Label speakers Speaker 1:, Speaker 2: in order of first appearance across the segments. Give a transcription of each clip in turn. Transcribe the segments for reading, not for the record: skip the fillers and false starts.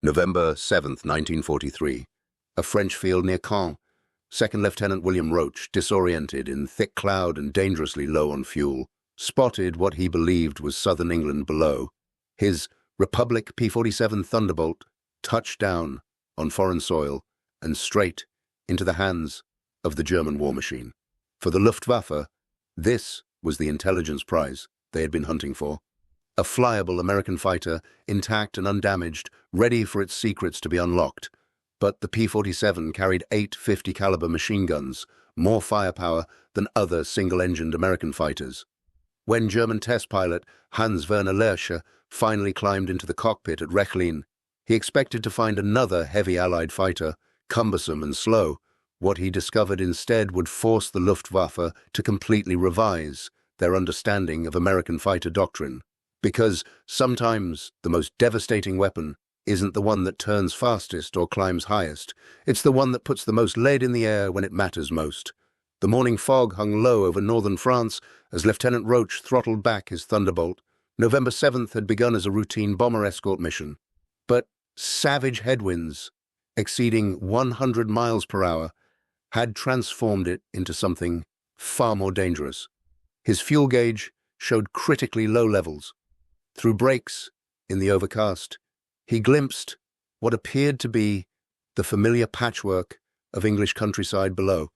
Speaker 1: November 7th, 1943. A French field near Caen. Second Lieutenant William Roach, disoriented in thick cloud and dangerously low on fuel, spotted what he believed was southern England below. His Republic P-47 Thunderbolt touched down on foreign soil and straight into the hands of the German war machine. For the Luftwaffe, this was the intelligence prize they had been hunting for. A flyable American fighter, intact and undamaged, ready for its secrets to be unlocked. But the P-47 carried 8 50-caliber machine guns, more firepower than other single-engined American fighters. When German test pilot Hans-Werner Lerche finally climbed into the cockpit at Rechlin, he expected to find another heavy Allied fighter, cumbersome and slow. What he discovered instead would force the Luftwaffe to completely revise their understanding of American fighter doctrine. Because sometimes the most devastating weapon isn't the one that turns fastest or climbs highest. It's the one that puts the most lead in the air when it matters most. The morning fog hung low over northern France as Lieutenant Roach throttled back his Thunderbolt. November 7th had begun as a routine bomber escort mission. But savage headwinds, exceeding 100 miles per hour, had transformed it into something far more dangerous. His fuel gauge showed critically low levels. Through breaks in the overcast, he glimpsed what appeared to be the familiar patchwork of English countryside below.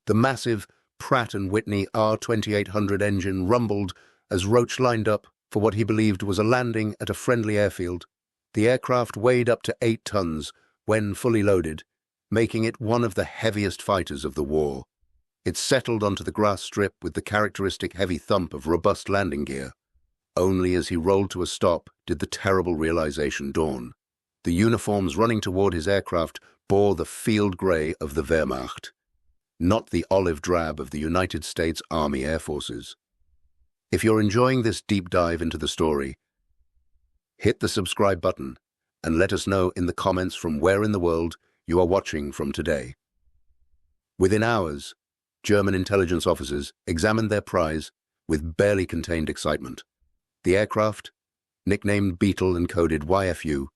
Speaker 1: The massive Pratt & Whitney R2800 engine rumbled as Roach lined up for what he believed was a landing at a friendly airfield. The aircraft weighed up to 8 tons when fully loaded, making it one of the heaviest fighters of the war. It settled onto the grass strip with the characteristic heavy thump of robust landing gear. Only as he rolled to a stop did the terrible realization dawn. The uniforms running toward his aircraft bore the field gray of the Wehrmacht, not the olive drab of the United States Army Air Forces. If you're enjoying this deep dive into the story, hit the subscribe button and let us know in the comments from where in the world you are watching from today. Within hours, German intelligence officers examined their prize with barely contained excitement. The aircraft, nicknamed Beetle and coded YFU,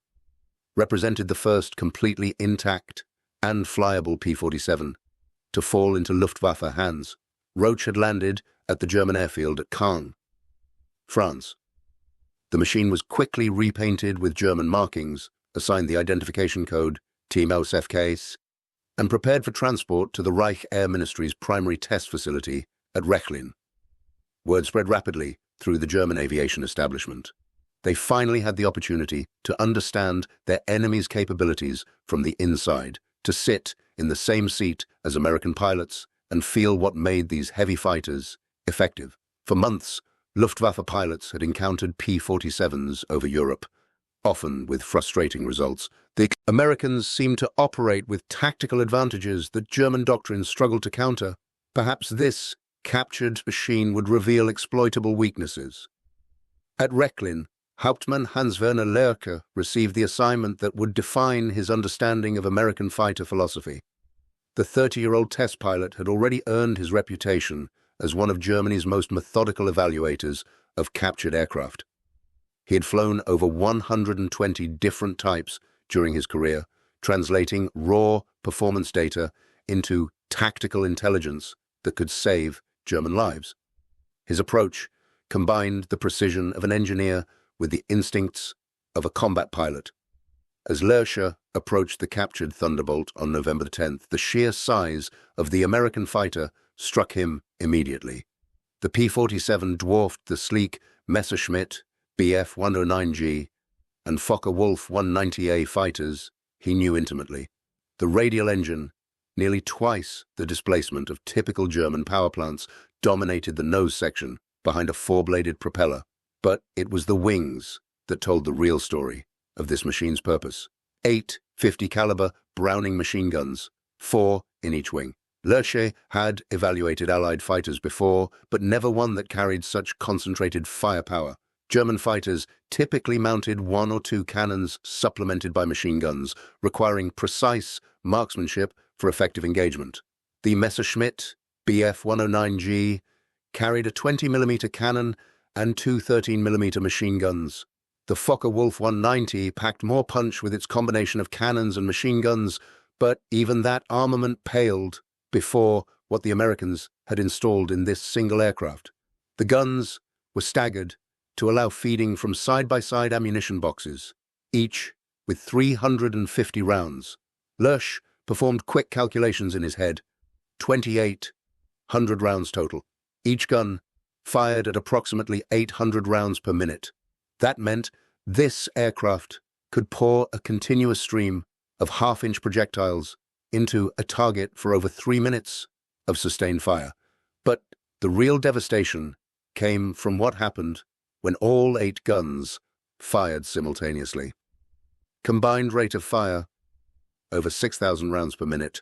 Speaker 1: represented the first completely intact and flyable P-47 to fall into Luftwaffe hands. Roach had landed at the German airfield at Caen, France. The machine was quickly repainted with German markings, assigned the identification code Team LSFK, and prepared for transport to the Reich Air Ministry's primary test facility at Rechlin. Word spread rapidly through the German aviation establishment. They finally had the opportunity to understand their enemy's capabilities from the inside, to sit in the same seat as American pilots and feel what made these heavy fighters effective. For months, Luftwaffe pilots had encountered P-47s over Europe, often with frustrating results. The Americans seemed to operate with tactical advantages that German doctrine struggled to counter. Perhaps this captured machine would reveal exploitable weaknesses. At Rechlin, Hauptmann Hans-Werner Lerche received the assignment that would define his understanding of American fighter philosophy. The 30-year-old test pilot had already earned his reputation as one of Germany's most methodical evaluators of captured aircraft. He had flown over 120 different types during his career, translating raw performance data into tactical intelligence that could save German lives. His approach combined the precision of an engineer with the instincts of a combat pilot. As Lerche approached the captured Thunderbolt on November 10th, the sheer size of the American fighter struck him immediately. The P-47 dwarfed the sleek Messerschmitt Bf-109G and Focke-Wulf 190A fighters he knew intimately. The radial engine, nearly twice the displacement of typical German power plants, dominated the nose section behind a 4-bladed propeller. But it was the wings that told the real story of this machine's purpose. 8 50-caliber Browning machine guns, 4 in each wing. Lerche had evaluated Allied fighters before, but never one that carried such concentrated firepower. German fighters typically mounted 1 or 2 cannons supplemented by machine guns, requiring precise marksmanship for effective engagement. The Messerschmitt Bf-109G carried a 20mm cannon and 2 13mm machine guns. The Focke-Wulf 190 packed more punch with its combination of cannons and machine guns, but even that armament paled before what the Americans had installed in this single aircraft. The guns were staggered to allow feeding from side-by-side ammunition boxes, each with 350 rounds. Lerche performed quick calculations in his head. 2,800 rounds total. Each gun fired at approximately 800 rounds per minute. That meant this aircraft could pour a continuous stream of half-inch projectiles into a target for over 3 minutes of sustained fire. But the real devastation came from what happened when all 8 guns fired simultaneously. Combined rate of fire, over 6,000 rounds per minute,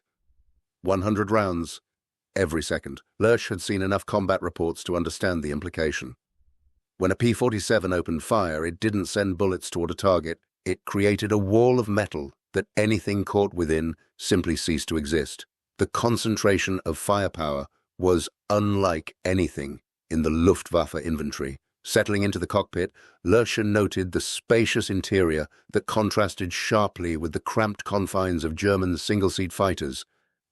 Speaker 1: 100 rounds every second. Lerche had seen enough combat reports to understand the implication. When a P-47 opened fire, it didn't send bullets toward a target. It created a wall of metal that anything caught within simply ceased to exist. The concentration of firepower was unlike anything in the Luftwaffe inventory. Settling into the cockpit, Lerche noted the spacious interior that contrasted sharply with the cramped confines of German single-seat fighters.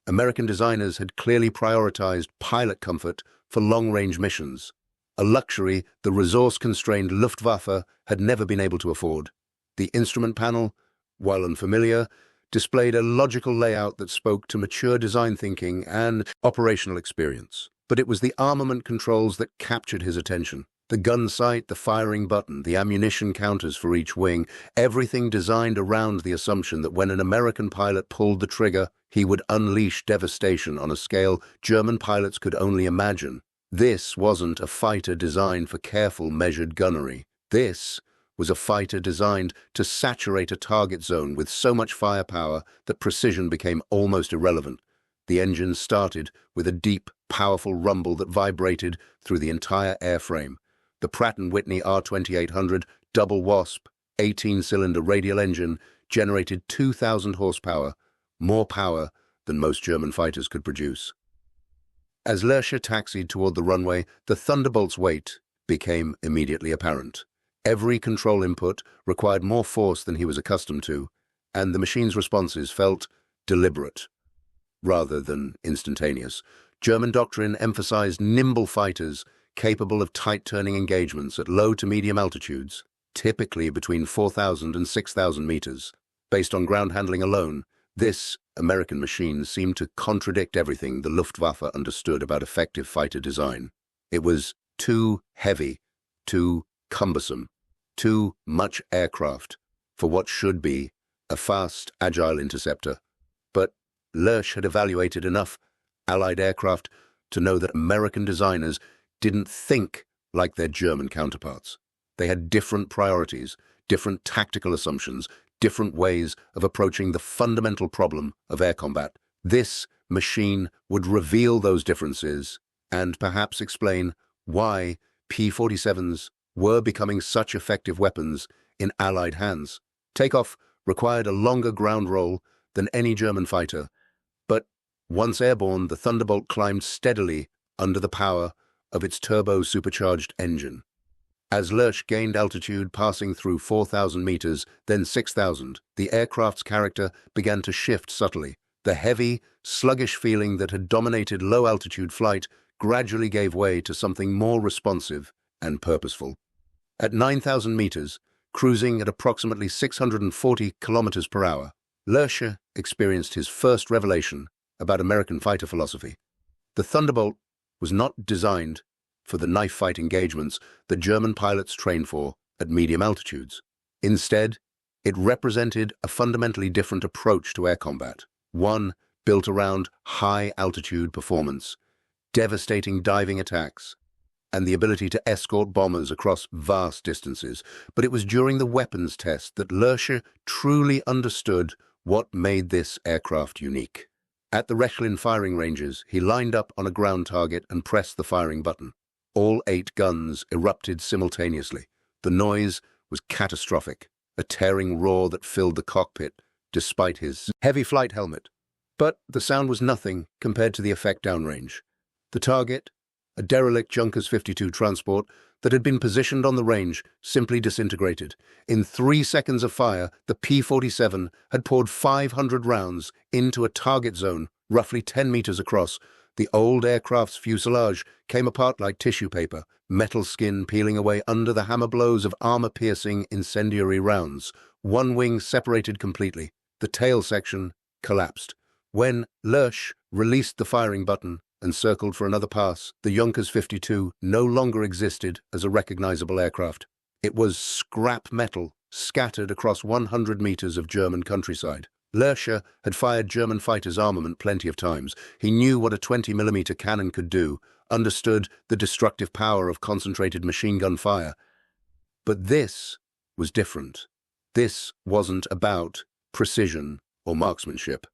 Speaker 1: American designers had clearly prioritized pilot comfort for long-range missions, a luxury the resource-constrained Luftwaffe had never been able to afford. The instrument panel, while unfamiliar, displayed a logical layout that spoke to mature design thinking and operational experience. But it was the armament controls that captured his attention. The gun sight, the firing button, the ammunition counters for each wing, everything designed around the assumption that when an American pilot pulled the trigger, he would unleash devastation on a scale German pilots could only imagine. This wasn't a fighter designed for careful, measured gunnery. This was a fighter designed to saturate a target zone with so much firepower that precision became almost irrelevant. The engine started with a deep, powerful rumble that vibrated through the entire airframe. The Pratt & Whitney R2800 double Wasp 18-cylinder radial engine generated 2,000 horsepower, more power than most German fighters could produce. As Lerche taxied toward the runway, the Thunderbolt's weight became immediately apparent. Every control input required more force than he was accustomed to, and the machine's responses felt deliberate rather than instantaneous. German doctrine emphasized nimble fighters capable of tight-turning engagements at low to medium altitudes, typically between 4,000 and 6,000 meters. Based on ground handling alone, this American machine seemed to contradict everything the Luftwaffe understood about effective fighter design. It was too heavy, too cumbersome, too much aircraft for what should be a fast, agile interceptor. But Lerche had evaluated enough Allied aircraft to know that American designers didn't think like their German counterparts. They had different priorities, different tactical assumptions, different ways of approaching the fundamental problem of air combat. This machine would reveal those differences and perhaps explain why P-47s were becoming such effective weapons in Allied hands. Takeoff required a longer ground roll than any German fighter, but once airborne, the Thunderbolt climbed steadily under the power of its turbo-supercharged engine. As Lerche gained altitude, passing through 4,000 meters, then 6,000, the aircraft's character began to shift subtly. The heavy, sluggish feeling that had dominated low-altitude flight gradually gave way to something more responsive and purposeful. At 9,000 meters, cruising at approximately 640 kilometers per hour, Lerche experienced his first revelation about American fighter philosophy. The Thunderbolt was not designed for the knife-fight engagements that German pilots train for at medium altitudes. Instead, it represented a fundamentally different approach to air combat, one built around high-altitude performance, devastating diving attacks, and the ability to escort bombers across vast distances. But it was during the weapons test that Lerche truly understood what made this aircraft unique. At the Rechlin firing ranges, he lined up on a ground target and pressed the firing button. All 8 guns erupted simultaneously. The noise was catastrophic, a tearing roar that filled the cockpit despite his heavy flight helmet. But the sound was nothing compared to the effect downrange. The target, a derelict Junkers 52 transport, that had been positioned on the range simply disintegrated. In 3 seconds of fire, the P-47 had poured 500 rounds into a target zone roughly 10 meters across. The old aircraft's fuselage came apart like tissue paper, metal skin peeling away under the hammer blows of armor-piercing incendiary rounds. One wing separated completely. The tail section collapsed. When Lerche released the firing button and circled for another pass, the Junkers 52 no longer existed as a recognizable aircraft. It was scrap metal scattered across 100 meters of German countryside. Lerche had fired German fighters' armament plenty of times. He knew what a 20mm cannon could do, understood the destructive power of concentrated machine gun fire. But this was different. This wasn't about precision or marksmanship.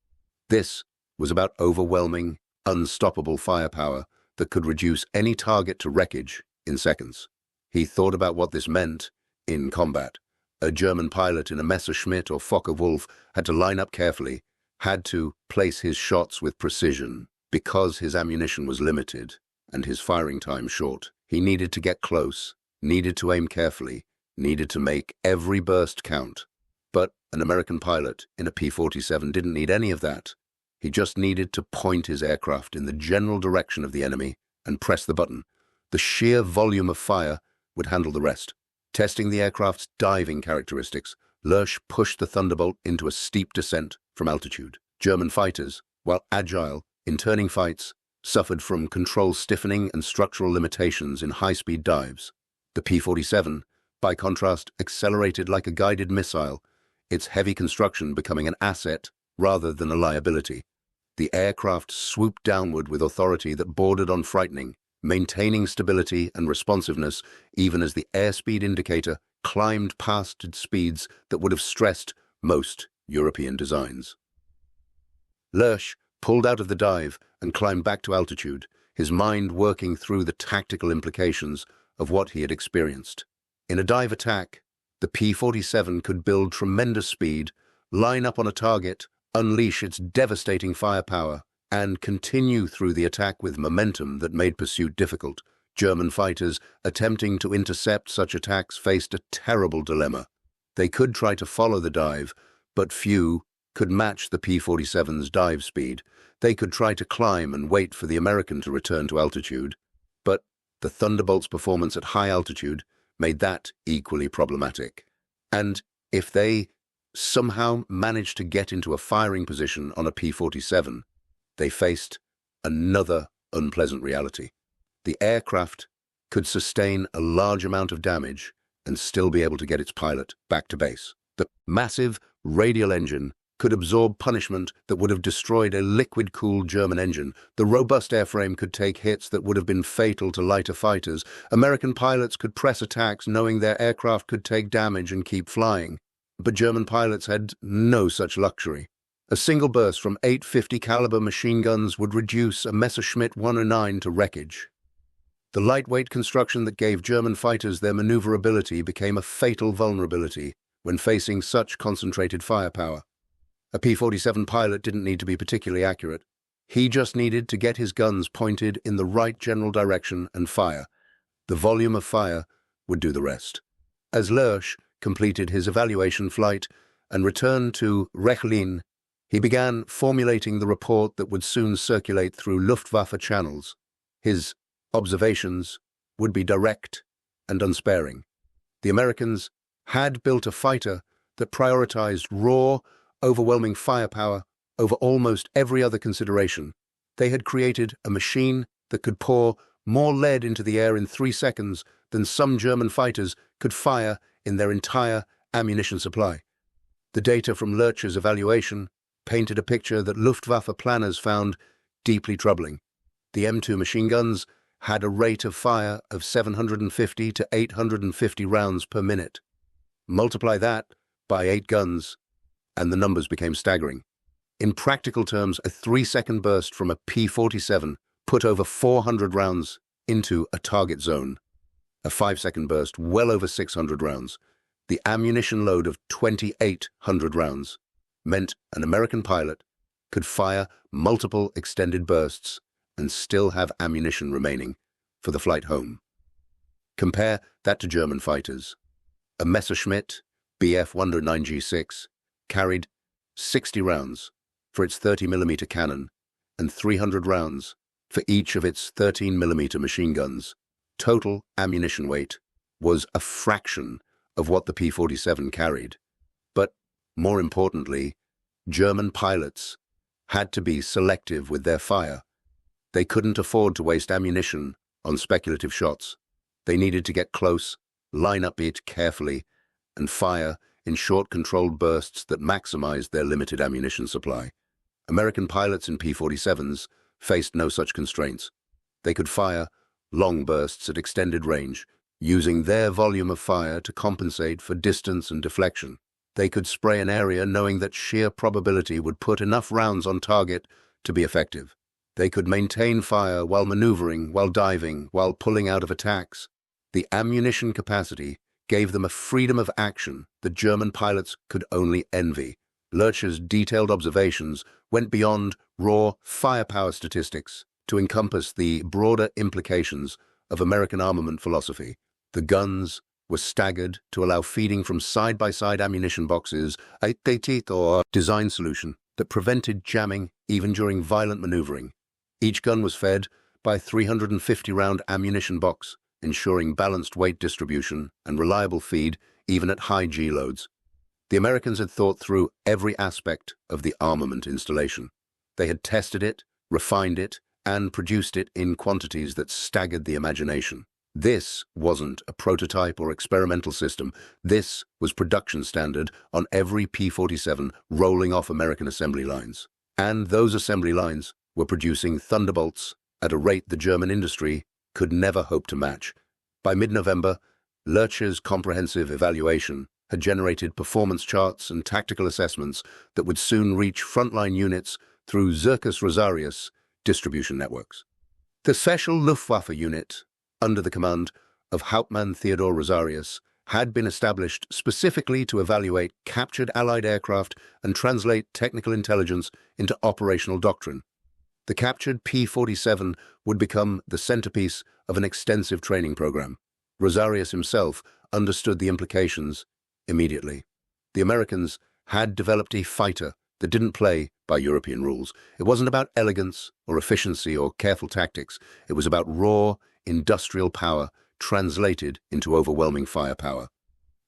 Speaker 1: This was about overwhelming, unstoppable firepower that could reduce any target to wreckage in seconds. He thought about what this meant in combat. A German pilot in a Messerschmitt or Focke-Wulf had to line up carefully, had to place his shots with precision. Because his ammunition was limited and his firing time short, he needed to get close, needed to aim carefully, needed to make every burst count. But an American pilot in a P-47 didn't need any of that. He just needed to point his aircraft in the general direction of the enemy and press the button. The sheer volume of fire would handle the rest. Testing the aircraft's diving characteristics, Lerche pushed the Thunderbolt into a steep descent from altitude. German fighters, while agile in turning fights, suffered from control stiffening and structural limitations in high-speed dives. The P-47, by contrast, accelerated like a guided missile, its heavy construction becoming an asset rather than a liability. The aircraft swooped downward with authority that bordered on frightening, maintaining stability and responsiveness even as the airspeed indicator climbed past speeds that would have stressed most European designs. Lerche pulled out of the dive and climbed back to altitude, his mind working through the tactical implications of what he had experienced. In a dive attack, the P-47 could build tremendous speed, line up on a target, unleash its devastating firepower, and continue through the attack with momentum that made pursuit difficult. German fighters attempting to intercept such attacks faced a terrible dilemma. They could try to follow the dive, but few could match the P-47's dive speed. They could try to climb and wait for the American to return to altitude, but the Thunderbolt's performance at high altitude made that equally problematic. And if they somehow managed to get into a firing position on a P-47, they faced another unpleasant reality. The aircraft could sustain a large amount of damage and still be able to get its pilot back to base. The massive radial engine could absorb punishment that would have destroyed a liquid-cooled German engine. The robust airframe could take hits that would have been fatal to lighter fighters. American pilots could press attacks knowing their aircraft could take damage and keep flying. But German pilots had no such luxury. A single burst from 850 caliber machine guns would reduce a Messerschmitt 109 to wreckage. The lightweight construction that gave German fighters their maneuverability became a fatal vulnerability when facing such concentrated firepower. A P-47 pilot didn't need to be particularly accurate. He just needed to get his guns pointed in the right general direction and fire. The volume of fire would do the rest. As Lerche completed his evaluation flight and returned to Rechlin, he began formulating the report that would soon circulate through Luftwaffe channels. His observations would be direct and unsparing. The Americans had built a fighter that prioritized raw, overwhelming firepower over almost every other consideration. They had created a machine that could pour more lead into the air in 3 seconds than some German fighters could fire in their entire ammunition supply. The data from Lerche's evaluation painted a picture that Luftwaffe planners found deeply troubling. The M2 machine guns had a rate of fire of 750 to 850 rounds per minute. Multiply that by 8 guns, and the numbers became staggering. In practical terms, a 3-second burst from a P-47 put over 400 rounds into a target zone. A 5-second burst, well over 600 rounds. The ammunition load of 2,800 rounds meant an American pilot could fire multiple extended bursts and still have ammunition remaining for the flight home. Compare that to German fighters. A Messerschmitt Bf 109G6 carried 60 rounds for its 30mm cannon and 300 rounds for each of its 13mm machine guns. Total ammunition weight was a fraction of what the P-47 carried. But more importantly, German pilots had to be selective with their fire. They couldn't afford to waste ammunition on speculative shots. They needed to get close, line up it carefully, and fire in short controlled bursts that maximized their limited ammunition supply. American pilots in P-47s faced no such constraints. They could fire long bursts at extended range, using their volume of fire to compensate for distance and deflection. They could spray an area knowing that sheer probability would put enough rounds on target to be effective. They could maintain fire while maneuvering, while diving, while pulling out of attacks. The ammunition capacity gave them a freedom of action that German pilots could only envy. Lerche's detailed observations went beyond raw firepower statistics to encompass the broader implications of American armament philosophy. The guns were staggered to allow feeding from side-by-side ammunition boxes, a design solution that prevented jamming even during violent maneuvering. Each gun was fed by a 350-round ammunition box, ensuring balanced weight distribution and reliable feed even at high G loads. The Americans had thought through every aspect of the armament installation. They had tested it, refined it, and produced it in quantities that staggered the imagination. This wasn't a prototype or experimental system. This was production standard on every P-47 rolling off American assembly lines. And those assembly lines were producing Thunderbolts at a rate the German industry could never hope to match. By mid-November, Lerche's comprehensive evaluation had generated performance charts and tactical assessments that would soon reach frontline units through Circus Rosarius distribution networks. The special Luftwaffe unit, under the command of Hauptmann Theodor Rosarius, had been established specifically to evaluate captured Allied aircraft and translate technical intelligence into operational doctrine. The captured P-47 would become the centerpiece of an extensive training program. Rosarius himself understood the implications immediately. The Americans had developed a fighter that didn't play by European rules. It wasn't about elegance or efficiency or careful tactics. It was about raw, industrial power translated into overwhelming firepower.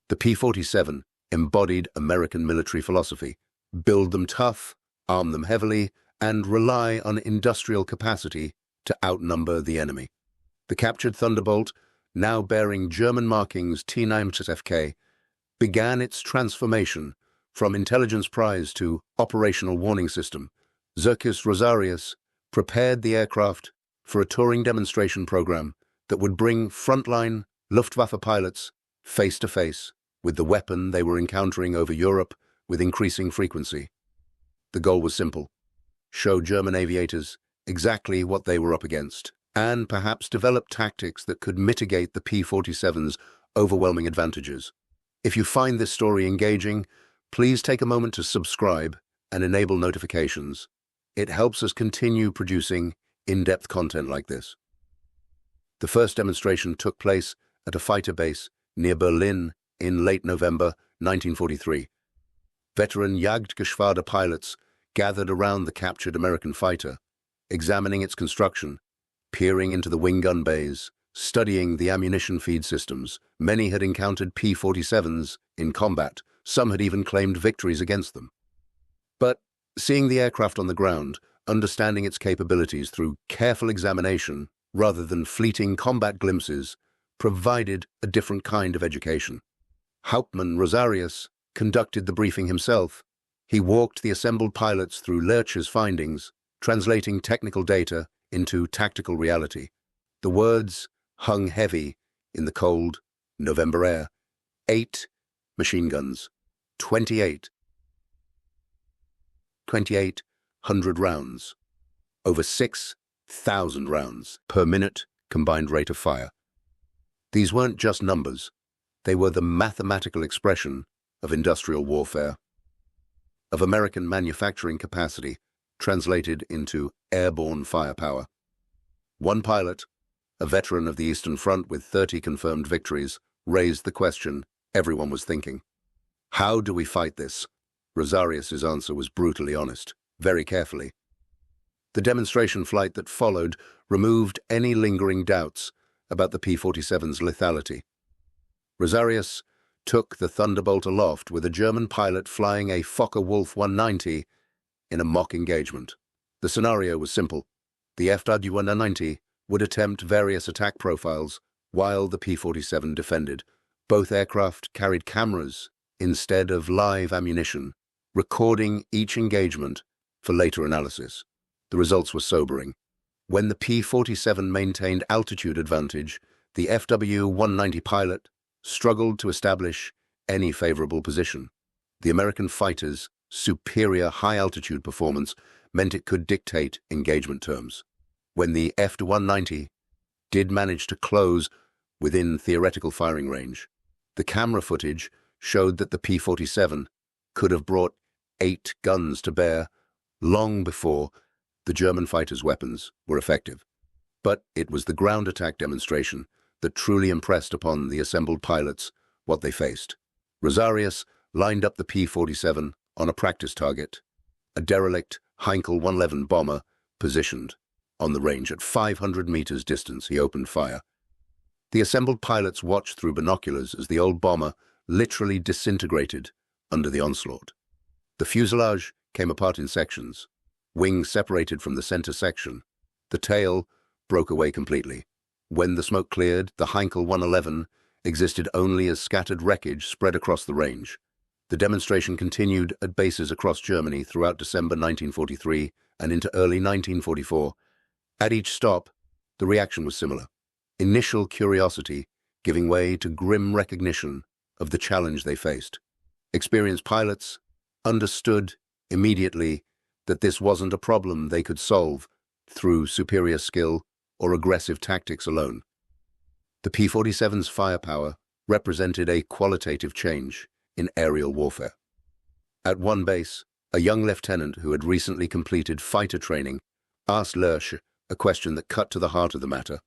Speaker 1: The P-47 embodied American military philosophy: build them tough, arm them heavily, and rely on industrial capacity to outnumber the enemy. The captured Thunderbolt, now bearing German markings T-9FK, began its transformation from intelligence prize to operational warning system. Circus Rosarius prepared the aircraft for a touring demonstration program that would bring frontline Luftwaffe pilots face-to-face with the weapon they were encountering over Europe with increasing frequency. The goal was simple: show German aviators exactly what they were up against, and perhaps develop tactics that could mitigate the P-47's overwhelming advantages. If you find this story engaging, please take a moment to subscribe and enable notifications. It helps us continue producing in-depth content like this. The first demonstration took place at a fighter base near Berlin in late November 1943. Veteran Jagdgeschwader pilots gathered around the captured American fighter, examining its construction, peering into the wing gun bays, studying the ammunition feed systems. Many had encountered P-47s in combat. Some had even claimed victories against them. But seeing the aircraft on the ground, understanding its capabilities through careful examination rather than fleeting combat glimpses, provided a different kind of education. Hauptmann Rosarius conducted the briefing himself. He walked the assembled pilots through Lerche's findings, translating technical data into tactical reality. The words hung heavy in the cold November air. 8 machine guns, 2,800 rounds, over 6,000 rounds per minute combined rate of fire. These weren't just numbers. They were the mathematical expression of industrial warfare, of American manufacturing capacity translated into airborne firepower. One pilot, a veteran of the Eastern Front with 30 confirmed victories, raised the question everyone was thinking. How do we fight this? Rosarius's answer was brutally honest, very carefully. The demonstration flight that followed removed any lingering doubts about the P-47's lethality. Rosarius took the Thunderbolt aloft with a German pilot flying a Fokker-Wulf 190 in a mock engagement. The scenario was simple. The FW-190 would attempt various attack profiles while the P-47 defended. Both aircraft carried cameras instead of live ammunition, recording each engagement for later analysis. The results were sobering. When the P-47 maintained altitude advantage, the FW-190 pilot struggled to establish any favorable position. The American fighter's superior high-altitude performance meant it could dictate engagement terms. When the FW-190 did manage to close within theoretical firing range, the camera footage showed that the P-47 could have brought 8 guns to bear long before the German fighter's weapons were effective. But it was the ground attack demonstration that truly impressed upon the assembled pilots what they faced. Rosarius lined up the P-47 on a practice target, a derelict Heinkel 111 bomber positioned on the range at 500 meters distance. He opened fire. The assembled pilots watched through binoculars as the old bomber literally disintegrated under the onslaught. The fuselage came apart in sections. Wings separated from the center section. The tail broke away completely. When the smoke cleared, the Heinkel 111 existed only as scattered wreckage spread across the range. The demonstration continued at bases across Germany throughout December 1943 and into early 1944. At each stop, the reaction was similar. Initial curiosity giving way to grim recognition of the challenge they faced. Experienced pilots understood immediately that this wasn't a problem they could solve through superior skill or aggressive tactics alone. The P-47's firepower represented a qualitative change in aerial warfare. At one base, a young lieutenant who had recently completed fighter training asked Lerche a question that cut to the heart of the matter.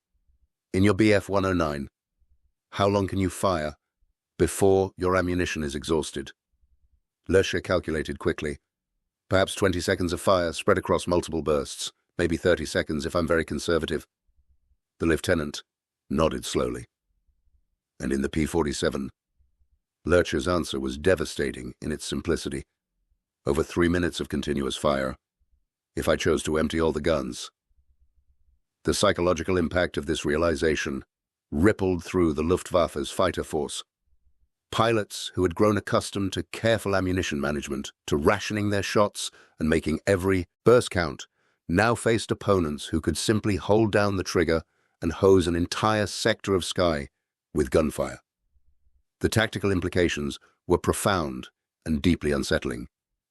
Speaker 1: In your Bf-109, how long can you fire before your ammunition is exhausted? Lerche calculated quickly. Perhaps 20 seconds of fire spread across multiple bursts, maybe 30 seconds if I'm very conservative. The lieutenant nodded slowly. And in the P-47, Lerche's answer was devastating in its simplicity. Over 3 minutes of continuous fire, if I chose to empty all the guns. The psychological impact of this realization rippled through the Luftwaffe's fighter force. Pilots who had grown accustomed to careful ammunition management, to rationing their shots and making every burst count, now faced opponents who could simply hold down the trigger and hose an entire sector of sky with gunfire. The tactical implications were profound and deeply unsettling.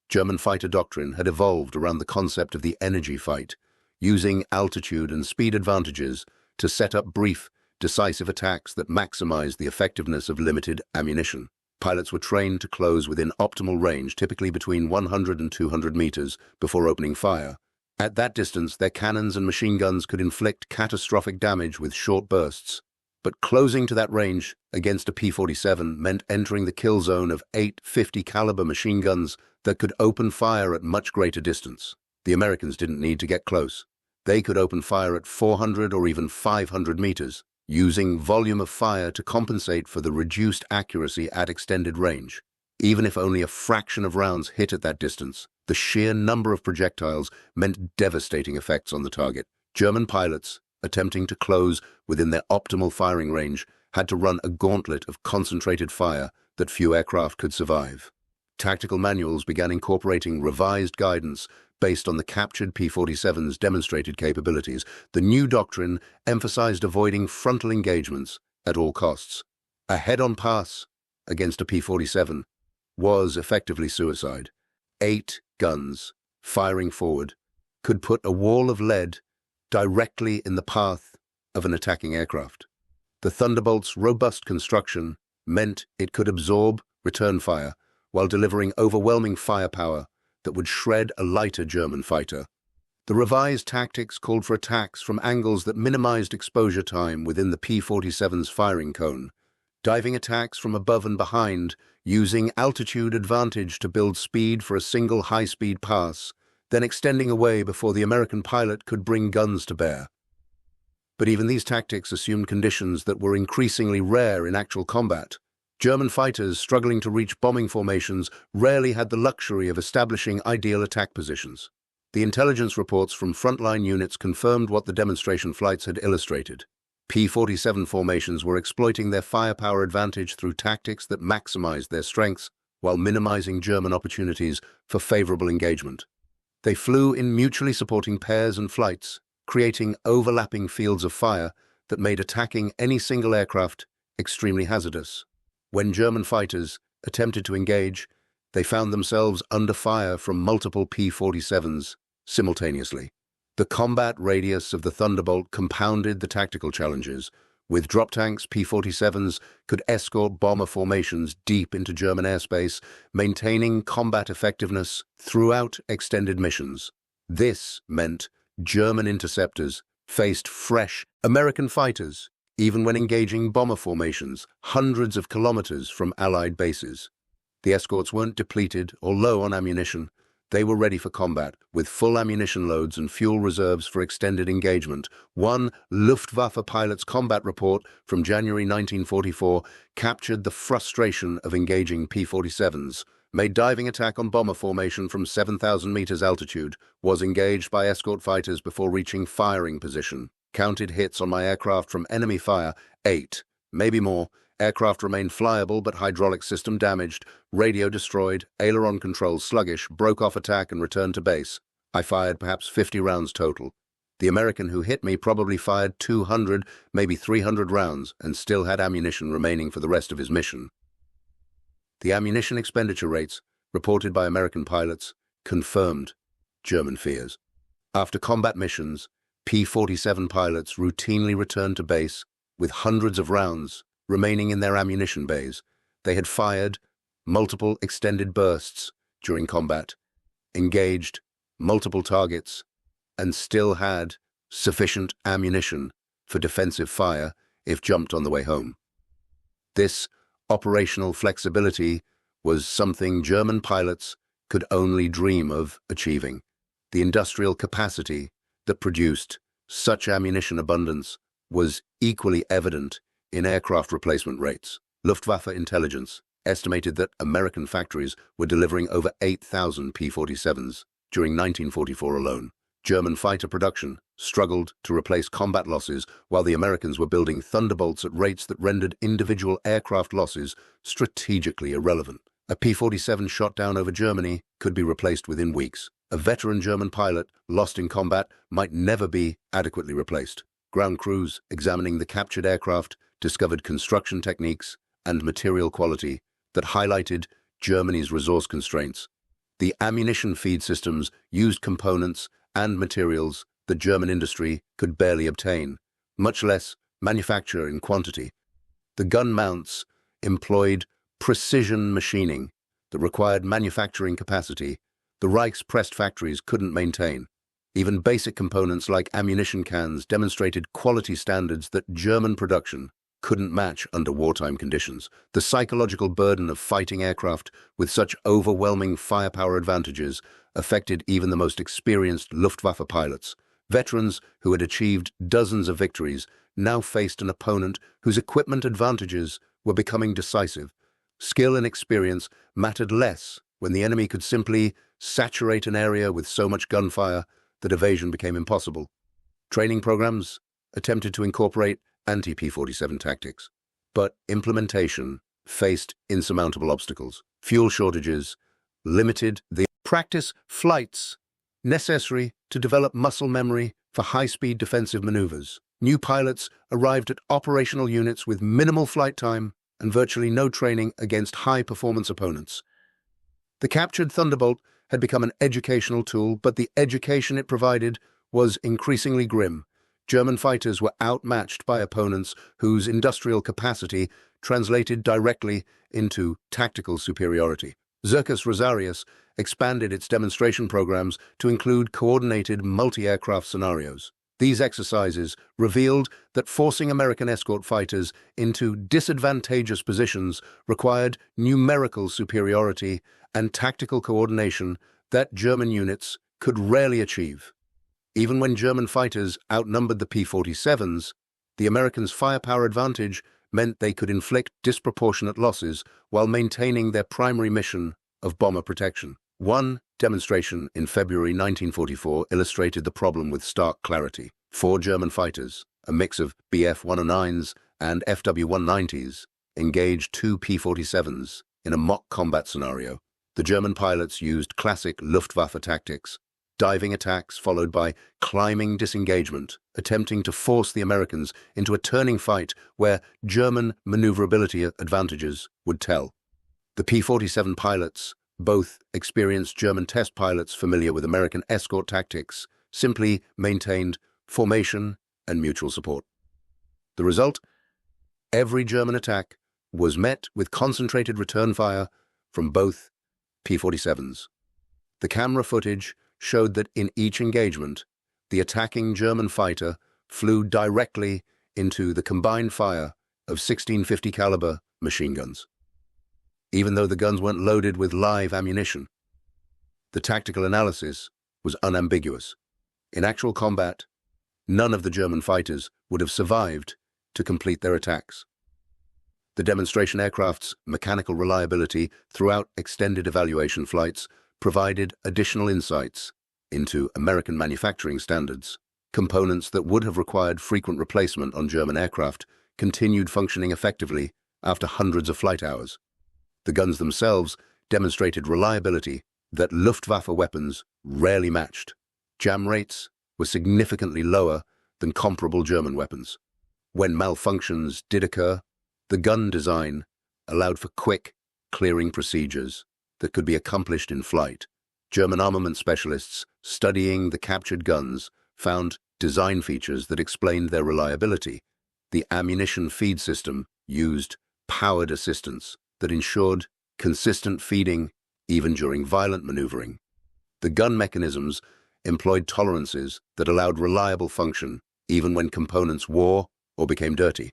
Speaker 1: German fighter doctrine had evolved around the concept of the energy fight, using altitude and speed advantages to set up brief, decisive attacks that maximized the effectiveness of limited ammunition. Pilots were trained to close within optimal range, typically between 100 and 200 meters, before opening fire. At that distance, their cannons and machine guns could inflict catastrophic damage with short bursts. But closing to that range against a P-47 meant entering the kill zone of 8 50 caliber machine guns that could open fire at much greater distance. The Americans didn't need to get close. They could open fire at 400 or even 500 meters, using volume of fire to compensate for the reduced accuracy at extended range. Even if only a fraction of rounds hit at that distance, the sheer number of projectiles meant devastating effects on the target. German pilots, attempting to close within their optimal firing range, had to run a gauntlet of concentrated fire that few aircraft could survive. Tactical manuals began incorporating revised guidance based on the captured P-47's demonstrated capabilities. The new doctrine emphasized avoiding frontal engagements at all costs. A head-on pass against a P-47 was effectively suicide. 8 guns, firing forward, could put a wall of lead directly in the path of an attacking aircraft. The Thunderbolt's robust construction meant it could absorb return fire while delivering overwhelming firepower that would shred a lighter German fighter. The revised tactics called for attacks from angles that minimized exposure time within the P-47's firing cone, diving attacks from above and behind, using altitude advantage to build speed for a single high-speed pass, then extending away before the American pilot could bring guns to bear. But even these tactics assumed conditions that were increasingly rare in actual combat. German fighters struggling to reach bombing formations rarely had the luxury of establishing ideal attack positions. The intelligence reports from frontline units confirmed what the demonstration flights had illustrated. P-47 formations were exploiting their firepower advantage through tactics that maximized their strengths while minimizing German opportunities for favorable engagement. They flew in mutually supporting pairs and flights, creating overlapping fields of fire that made attacking any single aircraft extremely hazardous. When German fighters attempted to engage, they found themselves under fire from multiple P-47s simultaneously. The combat radius of the Thunderbolt compounded the tactical challenges. With drop tanks, P-47s could escort bomber formations deep into German airspace, maintaining combat effectiveness throughout extended missions. This meant German interceptors faced fresh American fighters, even when engaging bomber formations hundreds of kilometers from Allied bases. The escorts weren't depleted or low on ammunition. They were ready for combat, with full ammunition loads and fuel reserves for extended engagement. One Luftwaffe pilot's combat report from January 1944 captured the frustration of engaging P-47s, made diving attack on bomber formation from 7,000 meters altitude, was engaged by escort fighters before reaching firing position. Counted hits on my aircraft from enemy fire, 8, maybe more. Aircraft remained flyable but hydraulic system damaged, radio destroyed, aileron control sluggish, broke off attack and returned to base. I fired perhaps 50 rounds total. The American who hit me probably fired 200, maybe 300 rounds and still had ammunition remaining for the rest of his mission. The ammunition expenditure rates, reported by American pilots, confirmed German fears. After combat missions, P-47 pilots routinely returned to base with hundreds of rounds remaining in their ammunition bays. They had fired multiple extended bursts during combat, engaged multiple targets, and still had sufficient ammunition for defensive fire if jumped on the way home. This operational flexibility was something German pilots could only dream of achieving. The industrial capacity that produced such ammunition abundance was equally evident in aircraft replacement rates. Luftwaffe intelligence estimated that American factories were delivering over 8,000 P-47s during 1944 alone. German fighter production struggled to replace combat losses while the Americans were building Thunderbolts at rates that rendered individual aircraft losses strategically irrelevant. A P-47 shot down over Germany could be replaced within weeks. A veteran German pilot lost in combat might never be adequately replaced. Ground crews examining the captured aircraft discovered construction techniques and material quality that highlighted Germany's resource constraints. The ammunition feed systems used components and materials that German industry could barely obtain, much less manufacture in quantity. The gun mounts employed precision machining that required manufacturing capacity the Reich's pressed factories couldn't maintain. Even basic components like ammunition cans demonstrated quality standards that German production couldn't match under wartime conditions. The psychological burden of fighting aircraft with such overwhelming firepower advantages affected even the most experienced Luftwaffe pilots. Veterans who had achieved dozens of victories now faced an opponent whose equipment advantages were becoming decisive. Skill and experience mattered less when the enemy could simply saturate an area with so much gunfire that evasion became impossible. Training programs attempted to incorporate anti-P-47 tactics, but implementation faced insurmountable obstacles. Fuel shortages limited the practice flights necessary to develop muscle memory for high-speed defensive maneuvers. New pilots arrived at operational units with minimal flight time and virtually no training against high-performance opponents. The captured Thunderbolt had become an educational tool, but the education it provided was increasingly grim. German fighters were outmatched by opponents whose industrial capacity translated directly into tactical superiority. Circus Rosarius expanded its demonstration programs to include coordinated multi-aircraft scenarios. These exercises revealed that forcing American escort fighters into disadvantageous positions required numerical superiority and tactical coordination that German units could rarely achieve. Even when German fighters outnumbered the P-47s, the Americans' firepower advantage meant they could inflict disproportionate losses while maintaining their primary mission of bomber protection. One demonstration in February 1944 illustrated the problem with stark clarity. 4 German fighters, a mix of Bf-109s and FW-190s, engaged 2 P-47s in a mock combat scenario. The German pilots used classic Luftwaffe tactics, diving attacks followed by climbing disengagement, attempting to force the Americans into a turning fight where German maneuverability advantages would tell. The P-47 pilots, both experienced German test pilots familiar with American escort tactics, simply maintained formation and mutual support. The result? Every German attack was met with concentrated return fire from both P-47s. The camera footage showed that in each engagement, the attacking German fighter flew directly into the combined fire of 1650 caliber machine guns. Even though the guns weren't loaded with live ammunition, the tactical analysis was unambiguous. In actual combat, none of the German fighters would have survived to complete their attacks. The demonstration aircraft's mechanical reliability throughout extended evaluation flights provided additional insights into American manufacturing standards. Components that would have required frequent replacement on German aircraft continued functioning effectively after hundreds of flight hours. The guns themselves demonstrated reliability that Luftwaffe weapons rarely matched. Jam rates were significantly lower than comparable German weapons. When malfunctions did occur, the gun design allowed for quick clearing procedures that could be accomplished in flight. German armament specialists studying the captured guns found design features that explained their reliability. The ammunition feed system used powered assistance that ensured consistent feeding even during violent maneuvering. The gun mechanisms employed tolerances that allowed reliable function even when components wore or became dirty.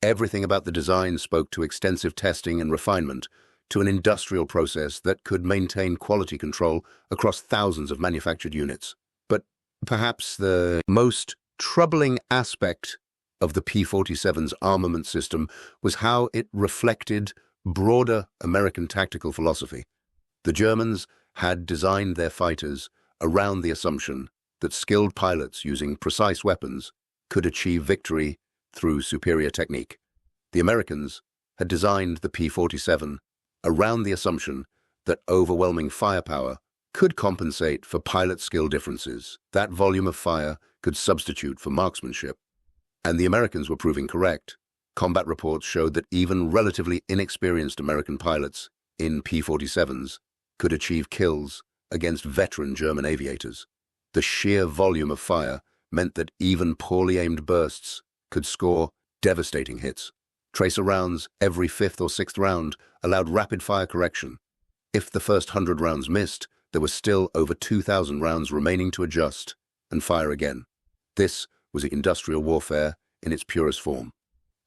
Speaker 1: Everything about the design spoke to extensive testing and refinement, to an industrial process that could maintain quality control across thousands of manufactured units. But perhaps the most troubling aspect of the P-47's armament system was how it reflected broader American tactical philosophy. The Germans had designed their fighters around the assumption that skilled pilots using precise weapons could achieve victory through superior technique. The Americans had designed the P-47 around the assumption that overwhelming firepower could compensate for pilot skill differences. That volume of fire could substitute for marksmanship. And the Americans were proving correct. Combat reports showed that even relatively inexperienced American pilots in P-47s could achieve kills against veteran German aviators. The sheer volume of fire meant that even poorly aimed bursts could score devastating hits. Tracer rounds every 5th or 6th round allowed rapid fire correction. If the first 100 rounds missed, there were still over 2,000 rounds remaining to adjust and fire again. This was industrial warfare in its purest form.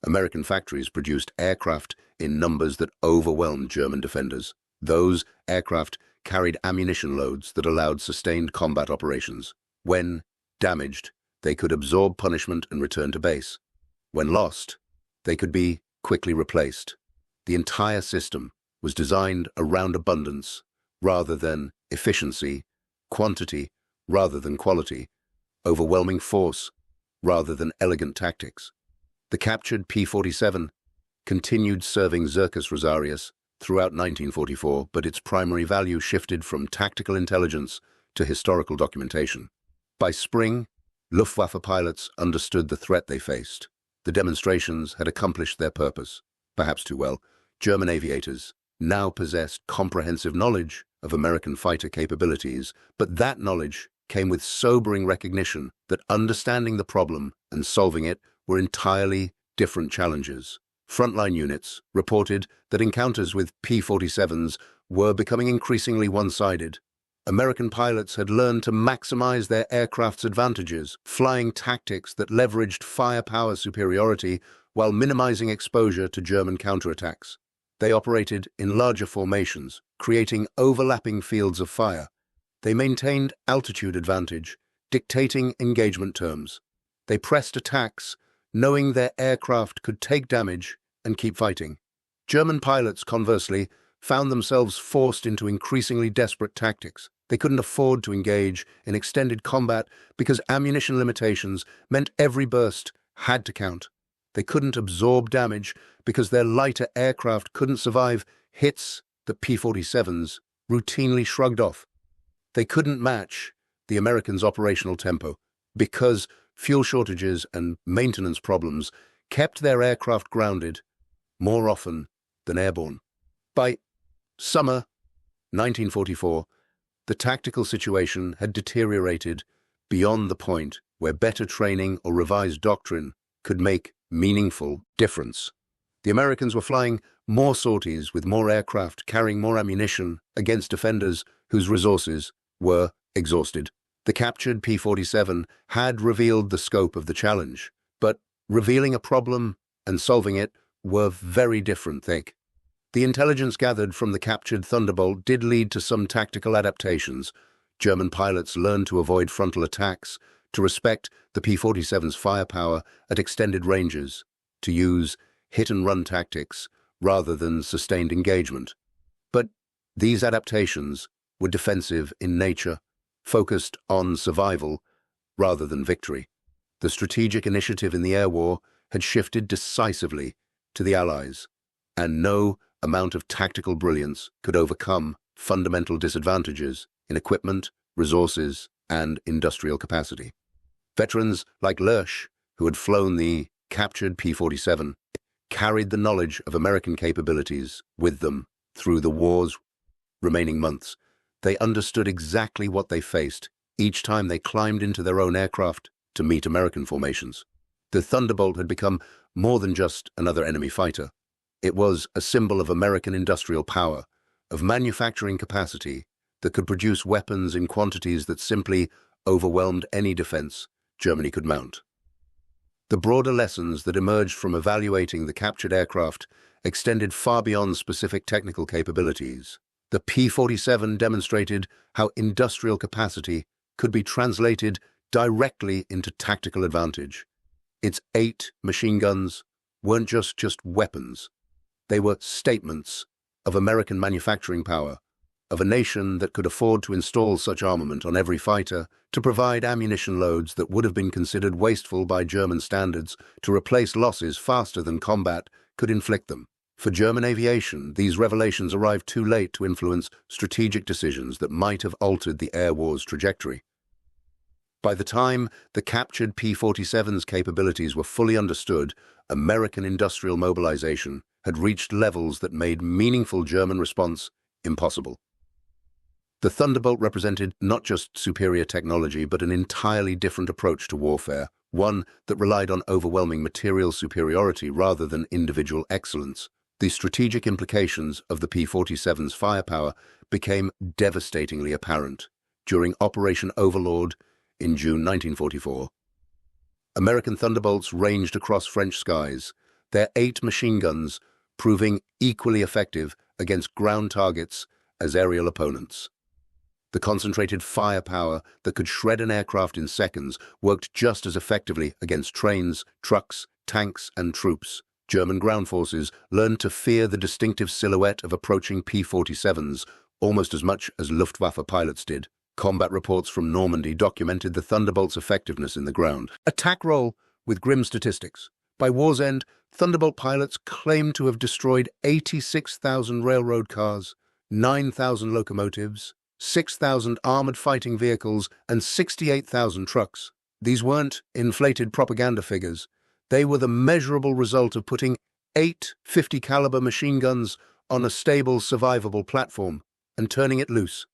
Speaker 1: American factories produced aircraft in numbers that overwhelmed German defenders. Those aircraft carried ammunition loads that allowed sustained combat operations. When damaged, they could absorb punishment and return to base. When lost, they could be quickly replaced. The entire system was designed around abundance rather than efficiency, quantity rather than quality, overwhelming force rather than elegant tactics. The captured P-47 continued serving Circus Rosarius throughout 1944, but its primary value shifted from tactical intelligence to historical documentation. By spring, Luftwaffe pilots understood the threat they faced. The demonstrations had accomplished their purpose, perhaps too well. German aviators now possessed comprehensive knowledge of American fighter capabilities, but that knowledge came with sobering recognition that understanding the problem and solving it were entirely different challenges. Frontline units reported that encounters with P-47s were becoming increasingly one-sided. American pilots had learned to maximize their aircraft's advantages, flying tactics that leveraged firepower superiority while minimizing exposure to German counterattacks. They operated in larger formations, creating overlapping fields of fire. They maintained altitude advantage, dictating engagement terms. They pressed attacks, knowing their aircraft could take damage and keep fighting. German pilots, conversely, found themselves forced into increasingly desperate tactics. They couldn't afford to engage in extended combat because ammunition limitations meant every burst had to count. They couldn't absorb damage because their lighter aircraft couldn't survive hits that P-47s routinely shrugged off. They couldn't match the Americans' operational tempo because fuel shortages and maintenance problems kept their aircraft grounded more often than airborne. By summer 1944, the tactical situation had deteriorated beyond the point where better training or revised doctrine could make meaningful difference. The Americans were flying more sorties with more aircraft, carrying more ammunition against defenders whose resources were exhausted. The captured P-47 had revealed the scope of the challenge, but revealing a problem and solving it were very different things. The intelligence gathered from the captured Thunderbolt did lead to some tactical adaptations. German pilots learned to avoid frontal attacks, to respect the P-47's firepower at extended ranges, to use hit-and-run tactics rather than sustained engagement. But these adaptations were defensive in nature, focused on survival rather than victory. The strategic initiative in the air war had shifted decisively to the Allies, and no amount of tactical brilliance could overcome fundamental disadvantages in equipment, resources, and industrial capacity. Veterans like Lerche, who had flown the captured P-47, carried the knowledge of American capabilities with them through the war's remaining months. They understood exactly what they faced each time they climbed into their own aircraft to meet American formations. The Thunderbolt had become more than just another enemy fighter. It was a symbol of American industrial power, of manufacturing capacity that could produce weapons in quantities that simply overwhelmed any defense Germany could mount. The broader lessons that emerged from evaluating the captured aircraft extended far beyond specific technical capabilities. The P-47 demonstrated how industrial capacity could be translated directly into tactical advantage. Its 8 machine guns weren't just weapons. They were statements of American manufacturing power, of a nation that could afford to install such armament on every fighter, to provide ammunition loads that would have been considered wasteful by German standards, to replace losses faster than combat could inflict them. For German aviation, these revelations arrived too late to influence strategic decisions that might have altered the air war's trajectory. By the time the captured P-47's capabilities were fully understood, American industrial mobilization had reached levels that made meaningful German response impossible. The Thunderbolt represented not just superior technology, but an entirely different approach to warfare, one that relied on overwhelming material superiority rather than individual excellence. The strategic implications of the P-47's firepower became devastatingly apparent during Operation Overlord in June 1944. American Thunderbolts ranged across French skies, their 8 machine guns proving equally effective against ground targets as aerial opponents. The concentrated firepower that could shred an aircraft in seconds worked just as effectively against trains, trucks, tanks, and troops. German ground forces learned to fear the distinctive silhouette of approaching P-47s almost as much as Luftwaffe pilots did. Combat reports from Normandy documented the Thunderbolt's effectiveness in the ground. Attack roll with grim statistics. By war's end, Thunderbolt pilots claimed to have destroyed 86,000 railroad cars, 9,000 locomotives, 6,000 armored fighting vehicles, and 68,000 trucks. These weren't inflated propaganda figures. They were the measurable result of putting 8 50-caliber machine guns on a stable, survivable platform and turning it loose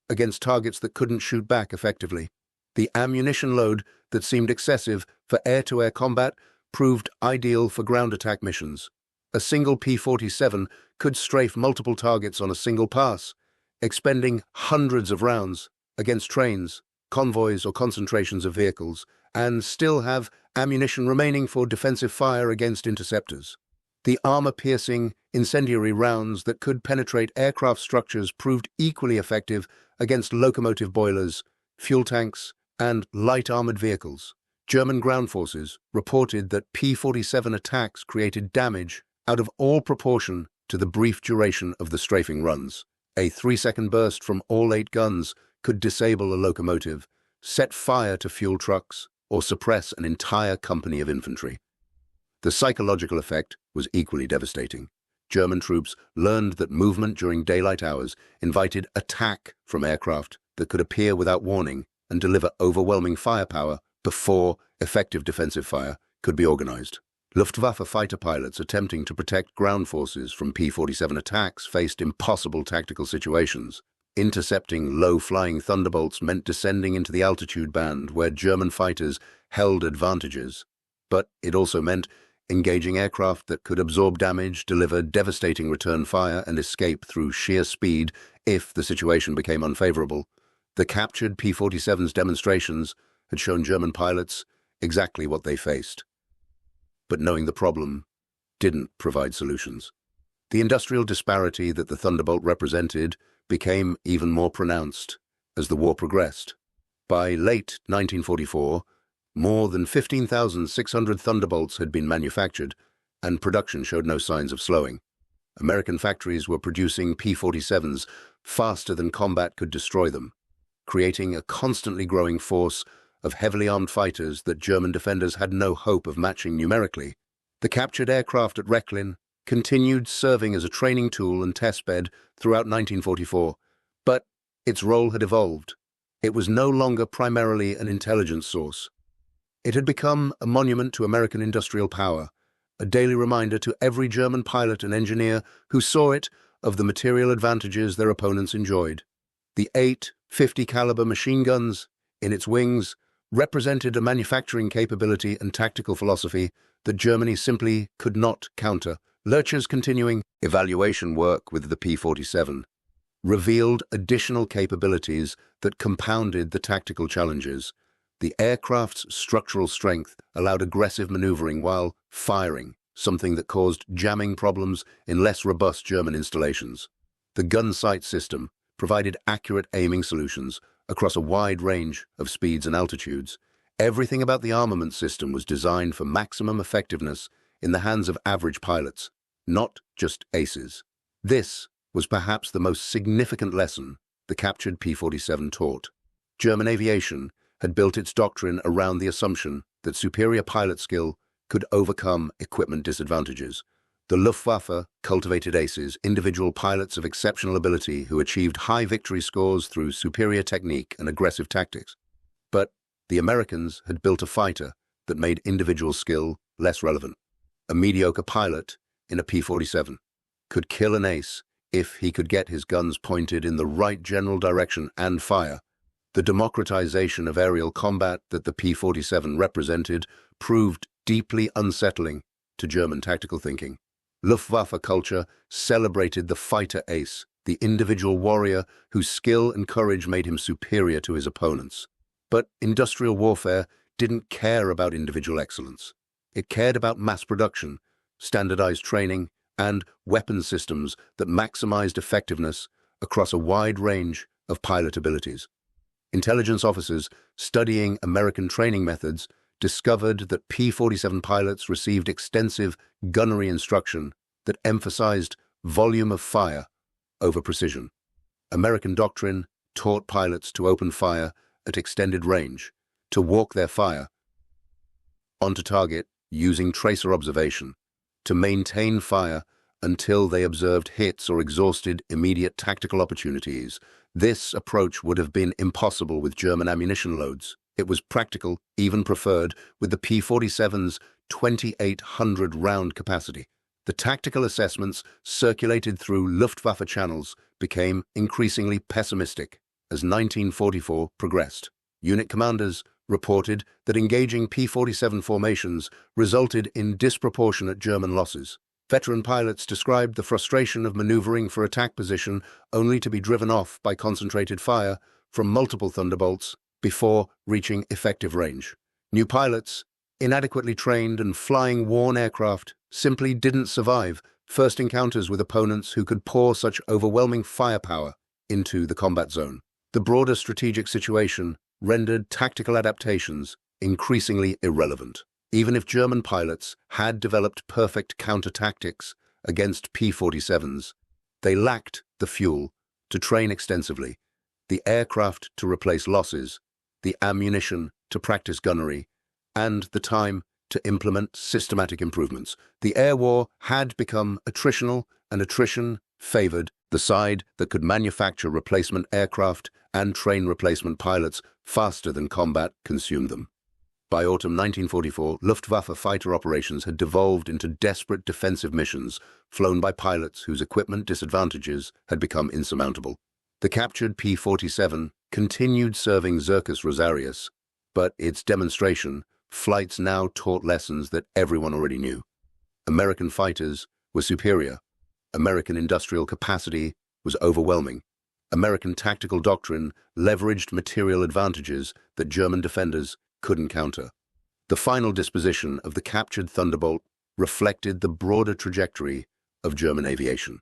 Speaker 1: against targets that couldn't shoot back effectively. The ammunition load that seemed excessive for air-to-air combat proved ideal for ground attack missions. A single P-47 could strafe multiple targets on a single pass, expending hundreds of rounds against trains, convoys, or concentrations of vehicles, and still have ammunition remaining for defensive fire against interceptors. The armor-piercing, incendiary rounds that could penetrate aircraft structures proved equally effective against locomotive boilers, fuel tanks, and light armored vehicles. German ground forces reported that P-47 attacks created damage out of all proportion to the brief duration of the strafing runs. A 3-second burst from all 8 guns could disable a locomotive, set fire to fuel trucks, or suppress an entire company of infantry. The psychological effect was equally devastating. German troops learned that movement during daylight hours invited attack from aircraft that could appear without warning and deliver overwhelming firepower before effective defensive fire could be organized. Luftwaffe fighter pilots attempting to protect ground forces from P-47 attacks faced impossible tactical situations. Intercepting low-flying Thunderbolts meant descending into the altitude band where German fighters held advantages, but it also meant engaging aircraft that could absorb damage, deliver devastating return fire, and escape through sheer speed if the situation became unfavorable. The captured P-47's demonstrations had shown German pilots exactly what they faced. But knowing the problem didn't provide solutions. The industrial disparity that the Thunderbolt represented became even more pronounced as the war progressed. By late 1944, more than 15,600 Thunderbolts had been manufactured, and production showed no signs of slowing. American factories were producing P-47s faster than combat could destroy them, creating a constantly growing force of heavily armed fighters that German defenders had no hope of matching numerically. The captured aircraft at Rechlin continued serving as a training tool and testbed throughout 1944, but its role had evolved. It was no longer primarily an intelligence source. It had become a monument to American industrial power, a daily reminder to every German pilot and engineer who saw it of the material advantages their opponents enjoyed. The 8 50-caliber machine guns in its wings represented a manufacturing capability and tactical philosophy that Germany simply could not counter. Lerche's continuing evaluation work with the P-47 revealed additional capabilities that compounded the tactical challenges. The aircraft's structural strength allowed aggressive maneuvering while firing, something that caused jamming problems in less robust German installations. The gun sight system provided accurate aiming solutions across a wide range of speeds and altitudes. Everything about the armament system was designed for maximum effectiveness in the hands of average pilots, not just aces. This was perhaps the most significant lesson the captured P-47 taught. German aviation had built its doctrine around the assumption that superior pilot skill could overcome equipment disadvantages. The Luftwaffe cultivated aces, individual pilots of exceptional ability who achieved high victory scores through superior technique and aggressive tactics. But the Americans had built a fighter that made individual skill less relevant. A mediocre pilot in a P-47 could kill an ace if he could get his guns pointed in the right general direction and fire. The democratization of aerial combat that the P-47 represented proved deeply unsettling to German tactical thinking. Luftwaffe culture celebrated the fighter ace, the individual warrior whose skill and courage made him superior to his opponents. But industrial warfare didn't care about individual excellence. It cared about mass production, standardized training, and weapon systems that maximized effectiveness across a wide range of pilot abilities. Intelligence officers studying American training methods discovered that P-47 pilots received extensive gunnery instruction that emphasized volume of fire over precision. American doctrine taught pilots to open fire at extended range, to walk their fire onto target using tracer observation, to maintain fire until they observed hits or exhausted immediate tactical opportunities. This approach would have been impossible with German ammunition loads. It was practical, even preferred, with the P-47's 2,800 round capacity. The tactical assessments circulated through Luftwaffe channels became increasingly pessimistic as 1944 progressed. Unit commanders reported that engaging P-47 formations resulted in disproportionate German losses. Veteran pilots described the frustration of maneuvering for attack position only to be driven off by concentrated fire from multiple Thunderbolts before reaching effective range. New pilots, inadequately trained and flying worn aircraft, simply didn't survive first encounters with opponents who could pour such overwhelming firepower into the combat zone. The broader strategic situation rendered tactical adaptations increasingly irrelevant. Even if German pilots had developed perfect counter-tactics against P-47s, they lacked the fuel to train extensively, the aircraft to replace losses, the ammunition to practice gunnery, and the time to implement systematic improvements. The air war had become attritional, and attrition favored the side that could manufacture replacement aircraft and train replacement pilots faster than combat consumed them. By autumn 1944, Luftwaffe fighter operations had devolved into desperate defensive missions flown by pilots whose equipment disadvantages had become insurmountable. The captured P-47 continued serving Circus Rosarius, but its demonstration flights now taught lessons that everyone already knew. American fighters were superior. American industrial capacity was overwhelming. American tactical doctrine leveraged material advantages that German defenders couldn't counter. The final disposition of the captured Thunderbolt reflected the broader trajectory of German aviation.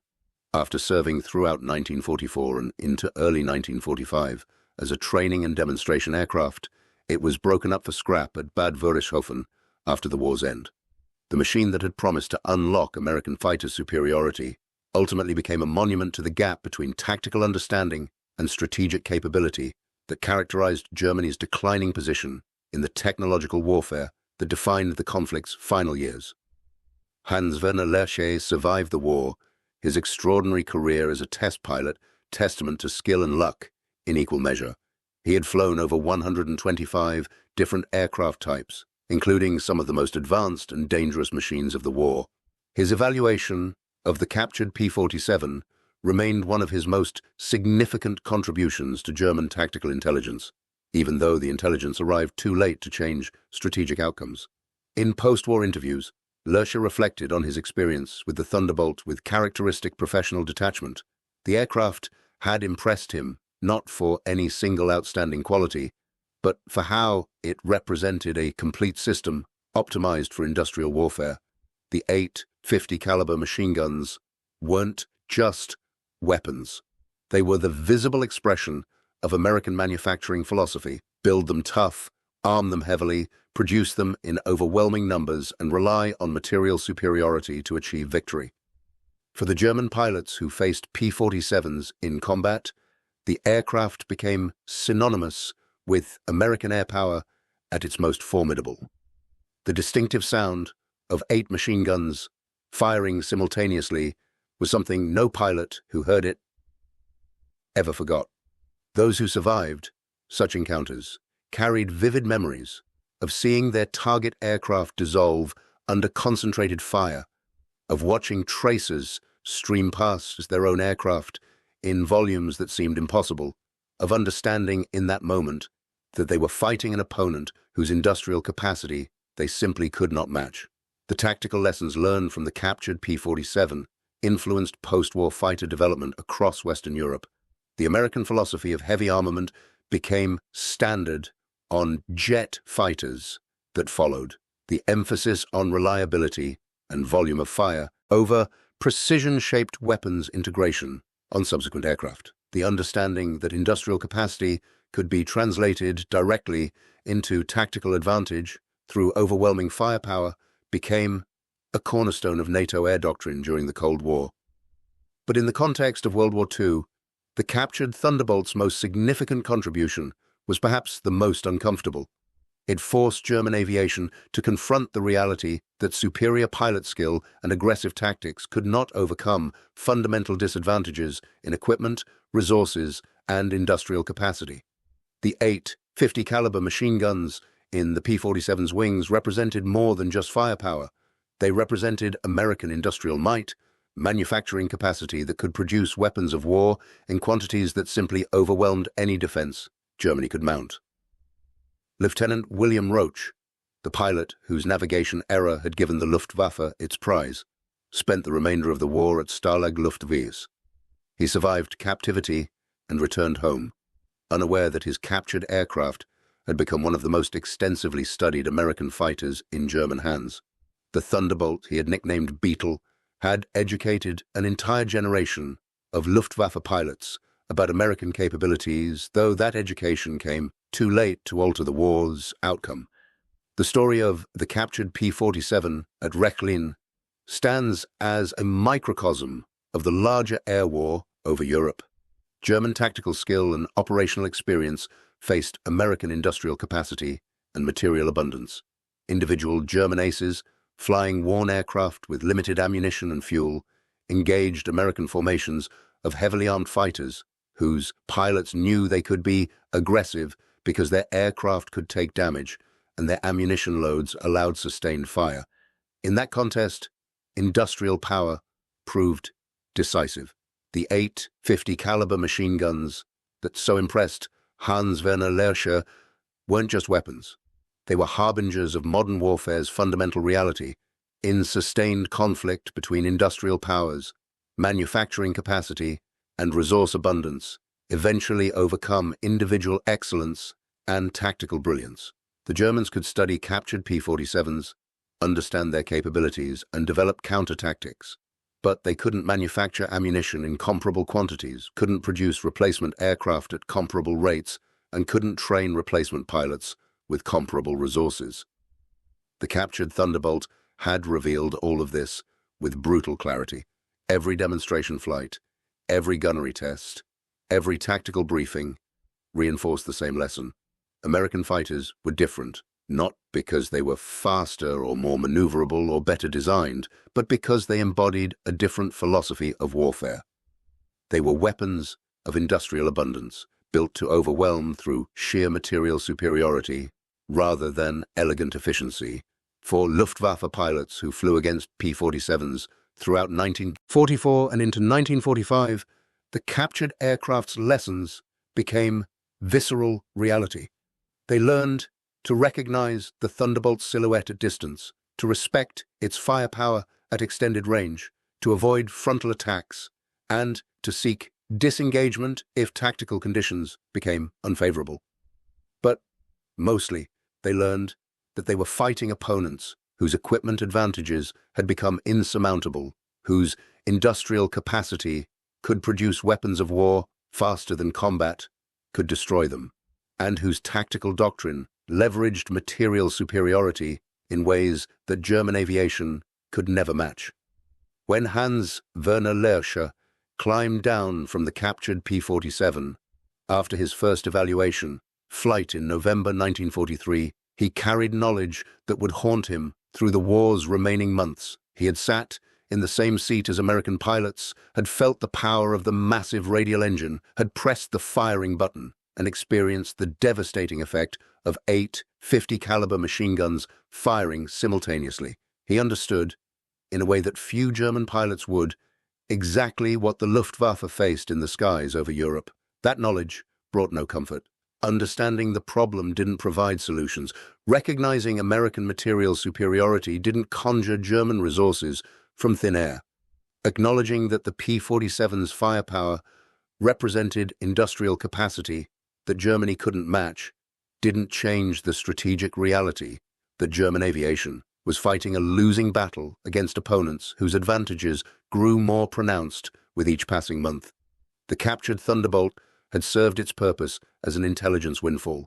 Speaker 1: After serving throughout 1944 and into early 1945 as a training and demonstration aircraft, it was broken up for scrap at Bad Wuerishofen after the war's end. The machine that had promised to unlock American fighters' superiority ultimately became a monument to the gap between tactical understanding and strategic capability that characterized Germany's declining position in the technological warfare that defined the conflict's final years. Hans-Werner Lerche survived the war, his extraordinary career as a test pilot testament to skill and luck in equal measure. He had flown over 125 different aircraft types, including some of the most advanced and dangerous machines of the war. His evaluation of the captured P-47 remained one of his most significant contributions to German tactical intelligence, even though the intelligence arrived too late to change strategic outcomes. In post-war interviews, Lerche reflected on his experience with the Thunderbolt with characteristic professional detachment. The aircraft had impressed him not for any single outstanding quality, but for how it represented a complete system optimized for industrial warfare. The 850 caliber machine guns weren't just weapons. They were the visible expression of American manufacturing philosophy: build them tough, arm them heavily, produce them in overwhelming numbers, and rely on material superiority to achieve victory. For the German pilots who faced P-47s in combat, the aircraft became synonymous with American air power at its most formidable. The distinctive sound of 8 machine guns firing simultaneously was something no pilot who heard it ever forgot. Those who survived such encounters carried vivid memories of seeing their target aircraft dissolve under concentrated fire, of watching tracers stream past their own aircraft in volumes that seemed impossible, of understanding in that moment that they were fighting an opponent whose industrial capacity they simply could not match. The tactical lessons learned from the captured P-47 influenced post-war fighter development across Western Europe. The American philosophy of heavy armament became standard on jet fighters that followed. The emphasis on reliability and volume of fire over precision-shaped weapons integration on subsequent aircraft. The understanding that industrial capacity could be translated directly into tactical advantage through overwhelming firepower became a cornerstone of NATO air doctrine during the Cold War. But in the context of World War II, the captured Thunderbolt's most significant contribution was perhaps the most uncomfortable. It forced German aviation to confront the reality that superior pilot skill and aggressive tactics could not overcome fundamental disadvantages in equipment, resources, and industrial capacity. The 850 caliber machine guns in the P-47's wings represented more than just firepower. They represented American industrial might, manufacturing capacity that could produce weapons of war in quantities that simply overwhelmed any defense Germany could mount. Lieutenant William Roach, the pilot whose navigation error had given the Luftwaffe its prize, spent the remainder of the war at Stalag Luftwaffe. He survived captivity and returned home, unaware that his captured aircraft had become one of the most extensively studied American fighters in German hands. The Thunderbolt, he had nicknamed Beetle, had educated an entire generation of Luftwaffe pilots about American capabilities, though that education came too late to alter the war's outcome. The story of the captured P-47 at Rechlin stands as a microcosm of the larger air war over Europe. German tactical skill and operational experience faced American industrial capacity and material abundance. Individual German aces, flying worn aircraft with limited ammunition and fuel, engaged American formations of heavily armed fighters whose pilots knew they could be aggressive because their aircraft could take damage and their ammunition loads allowed sustained fire. In that contest, industrial power proved decisive. The 850 caliber machine guns that so impressed Hans-Werner Lerche weren't just weapons. They were harbingers of modern warfare's fundamental reality. In sustained conflict between industrial powers, manufacturing capacity and resource abundance eventually overcome individual excellence and tactical brilliance. The Germans could study captured P-47s, understand their capabilities, and develop counter-tactics. But they couldn't manufacture ammunition in comparable quantities, couldn't produce replacement aircraft at comparable rates, and couldn't train replacement pilots with comparable resources. The captured Thunderbolt had revealed all of this with brutal clarity. Every demonstration flight, every gunnery test, every tactical briefing reinforced the same lesson. American fighters were different, not because they were faster or more maneuverable or better designed, but because they embodied a different philosophy of warfare. They were weapons of industrial abundance, built to overwhelm through sheer material superiority rather than elegant efficiency. For Luftwaffe pilots who flew against P-47s throughout 1944 and into 1945, the captured aircraft's lessons became visceral reality. They learned to recognize the Thunderbolt's silhouette at distance, to respect its firepower at extended range, to avoid frontal attacks, and to seek disengagement if tactical conditions became unfavorable. But mostly, they learned that they were fighting opponents whose equipment advantages had become insurmountable, whose industrial capacity could produce weapons of war faster than combat could destroy them, and whose tactical doctrine leveraged material superiority in ways that German aviation could never match. When Hans-Werner Lerche climbed down from the captured P-47 after his first evaluation flight in November 1943, he carried knowledge that would haunt him through the war's remaining months. He had sat in the same seat as American pilots, had felt the power of the massive radial engine, had pressed the firing button, and experienced the devastating effect of 8 50 caliber machine guns firing simultaneously. He understood, in a way that few German pilots would, exactly what the Luftwaffe faced in the skies over Europe. That knowledge brought no comfort. Understanding the problem didn't provide solutions. Recognizing American material superiority didn't conjure German resources from thin air. Acknowledging that the P-47's firepower represented industrial capacity that Germany couldn't match didn't change the strategic reality that German aviation was fighting a losing battle against opponents whose advantages grew more pronounced with each passing month. The captured Thunderbolt had served its purpose as an intelligence windfall.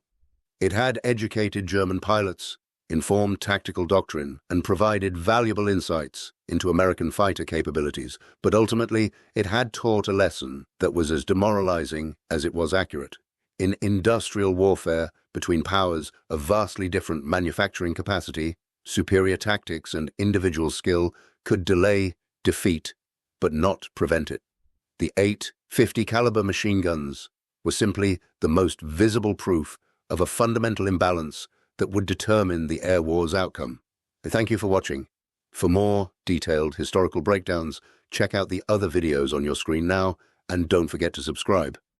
Speaker 1: It had educated German pilots, informed tactical doctrine, and provided valuable insights into American fighter capabilities, but ultimately it had taught a lesson that was as demoralizing as it was accurate. In industrial warfare between powers of vastly different manufacturing capacity, superior tactics and individual skill could delay defeat, but not prevent it. The 8 50 caliber machine guns were simply the most visible proof of a fundamental imbalance that would determine the air war's outcome. Thank you for watching. For more detailed historical breakdowns, check out the other videos on your screen now, and don't forget to subscribe.